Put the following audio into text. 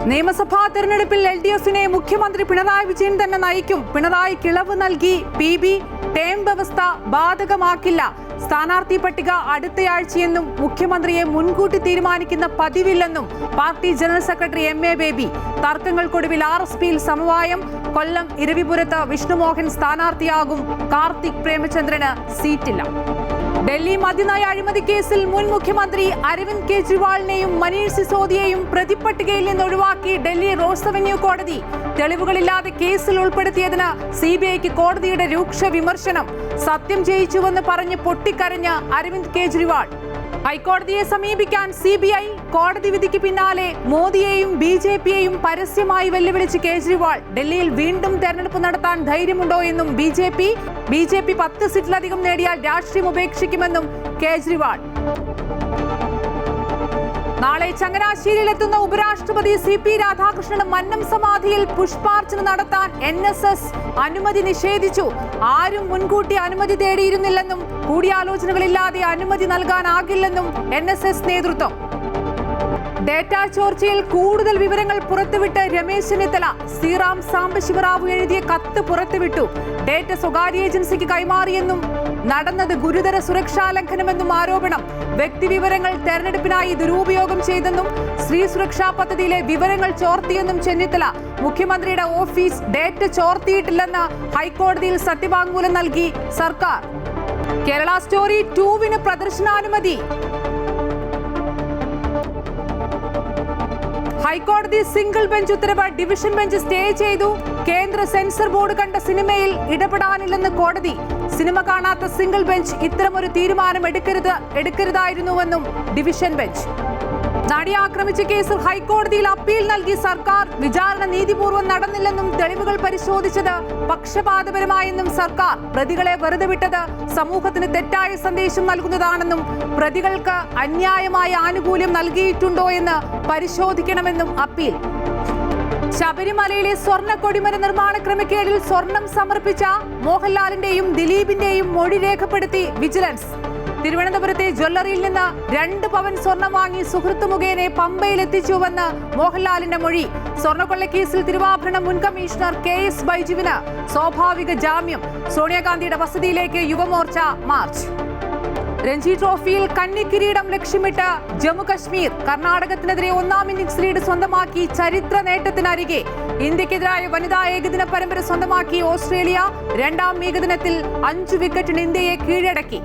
നിയമസഭാ തെരഞ്ഞെടുപ്പിൽ LDFിനെ മുഖ്യമന്ത്രി പിണറായി വിജയൻ തന്നെ നയിക്കും. പിണറായി കിളവ് നൽകി PB ടേം വ്യവസ്ഥ ബാധകമാക്കില്ല. സ്ഥാനാർത്ഥി പട്ടിക അടുത്തയാഴ്ചയെന്നും മുഖ്യമന്ത്രിയെ മുൻകൂട്ടി തീരുമാനിക്കുന്ന പതിവില്ലെന്നും party general secretary MA Baby. തർക്കങ്ങൾക്കൊടുവിൽ RSPയിൽ സമവായം. കൊല്ലം ഇരവിപുരത്ത് വിഷ്ണുമോഹൻ സ്ഥാനാർത്ഥിയാകും. കാർത്തിക് പ്രേമചന്ദ്രന് സീറ്റില്ല. ഡൽഹി മദ്യനയ അഴിമതി കേസിൽ മുൻ മുഖ്യമന്ത്രി അരവിന്ദ് കെജ്രിവാളിനെയും മനീഷ് സിസോദിയെയും പ്രതിപ്പട്ടികയിൽ നിന്ന് ഒഴിവാക്കി ഡൽഹി റോസ് അവന്യൂ കോടതി. തെളിവുകളില്ലാതെ കേസിൽ ഉൾപ്പെടുത്തിയതിന് CBIക്ക് കോടതിയുടെ രൂക്ഷ വിമർശനം. സത്യം ജയിച്ചുവെന്ന് പറഞ്ഞ് പൊട്ടിക്കരഞ്ഞ് അരവിന്ദ് കെജ്രിവാൾ. ഹൈക്കോടതിയെ സമീപിക്കാൻ CBI. കോടതി വിധിക്ക് പിന്നാലെ മോദിയെയും BJPയെയും പരസ്യമായി വെല്ലുവിളിച്ച് കേജ്രിവാൾ. ഡൽഹിയിൽ വീണ്ടും തെരഞ്ഞെടുപ്പ് നടത്താൻ ധൈര്യമുണ്ടോ എന്നും BJP 10 സീറ്റിലധികം നേടിയാൽ രാഷ്ട്രീയം ഉപേക്ഷിക്കുമെന്നും കേജ്രിവാൾ. നാളെ ചങ്ങനാശ്ശേരിയിലെത്തുന്ന ഉപരാഷ്ട്രപതി CP രാധാകൃഷ്ണന് മന്നം സമാധിയിൽ പുഷ്പാർച്ചന നടത്താൻ NSS അനുമതി നിഷേധിച്ചു. ആരും മുൻകൂട്ടി അനുമതി തേടിയിരുന്നില്ലെന്നും കൂടിയാലോചനകളില്ലാതെ അനുമതി നൽകാനാകില്ലെന്നും NSS നേതൃത്വം. ഡേറ്റ ചോർച്ചയിൽ കൂടുതൽ വിവരങ്ങൾ പുറത്തുവിട്ട് രമേശ് ചെന്നിത്തല. ശ്രീറാം സാംബശിവറാവു എഴുതിയ കത്ത് പുറത്തുവിട്ടു. ഡേറ്റ സ്വകാര്യ ഏജൻസിക്ക് കൈമാറിയെന്നും നടന്നത് ഗുരുതര സുരക്ഷാ ലംഘനമെന്നും ആരോപണം. വ്യക്തിവിവരങ്ങൾ തെരഞ്ഞെടുപ്പിനായി ദുരുപയോഗം ചെയ്തെന്നും സ്ത്രീ സുരക്ഷാ പദ്ധതിയിലെ വിവരങ്ങൾ ചോർത്തിയെന്നും ചെന്നിത്തല. മുഖ്യമന്ത്രിയുടെ ഓഫീസ് ഡേറ്റ ചോർത്തിയിട്ടില്ലെന്ന് ഹൈക്കോടതിയിൽ സത്യവാങ്മൂലം നൽകി സർക്കാർ. കേരള സ്റ്റോറി 2 പ്രദർശനാനുമതി. ഹൈക്കോടതി സിംഗിൾ ബെഞ്ച് ഉത്തരവ് ഡിവിഷൻ ബെഞ്ച് സ്റ്റേ ചെയ്തു. കേന്ദ്ര സെൻസർ ബോർഡ് കണ്ട സിനിമയിൽ ഇടപെടാനില്ലെന്ന് കോടതി. സിനിമ കാണാത്ത സിംഗിൾ ബെഞ്ച് ഇത്തരമൊരു തീരുമാനം എടുക്കരുതായിരുന്നുവെന്നും ഡിവിഷൻ ബെഞ്ച്. നടിയെ ആക്രമിച്ച കേസിൽ ഹൈക്കോടതിയിൽ അപ്പീൽ നൽകി സർക്കാർ. വിചാരണ നീതിപൂർവ്വം നടന്നില്ലെന്നും തെളിവുകൾ പരിശോധിച്ചത് പക്ഷപാതപരമായെന്നും സർക്കാർ. പ്രതികളെ വെറുതെ വിട്ടത് സമൂഹത്തിന് തെറ്റായ സന്ദേശം നൽകുന്നതാണെന്നും പ്രതികൾക്ക് അന്യായമായ ആനുകൂല്യം നൽകിയിട്ടുണ്ടോ എന്ന് പരിശോധിക്കണമെന്നും അപ്പീൽ. ശബരിമലയിലെ സ്വർണ്ണ കൊടിമര നിർമ്മാണ ക്രമക്കേടിൽ സ്വർണം സമർപ്പിച്ച മോഹൻലാലിന്റെയും ദിലീപിന്റെയും മൊഴി രേഖപ്പെടുത്തി വിജിലൻസ്. തിരുവനന്തപുരത്തെ ജ്വല്ലറിയിൽ നിന്ന് 2 പവൻ സ്വർണം വാങ്ങി സുഹൃത്തു മുഖേന പമ്പയിൽ എത്തിച്ചുവെന്ന് മോഹൻലാലിന്റെ മൊഴി. സ്വർണ്ണക്കൊള്ളക്കേസിൽ തിരുവാഭരണ മുൻ കമ്മീഷണർ KS ബൈജുവിന് സ്വാഭാവിക ജാമ്യം. സോണിയാഗാന്ധിയുടെ വസതിയിലേക്ക് യുവമോർച്ച മാർച്ച്. രഞ്ജി ട്രോഫിയിൽ കന്നിക്കിരീടം ലക്ഷ്യമിട്ട് ജമ്മു കശ്മീർ. കർണാടകത്തിനെതിരെ 1-ാം ഇന്നിംഗ്സ് ലീഡ് സ്വന്തമാക്കി ചരിത്ര നേട്ടത്തിനരികെ. ഇന്ത്യക്കെതിരായ വനിതാ ഏകദിന പരമ്പര സ്വന്തമാക്കി ഓസ്ട്രേലിയ. 2-ാം ഏകദിനത്തിൽ 5 വിക്കറ്റിന് ഇന്ത്യയെ കീഴടക്കി.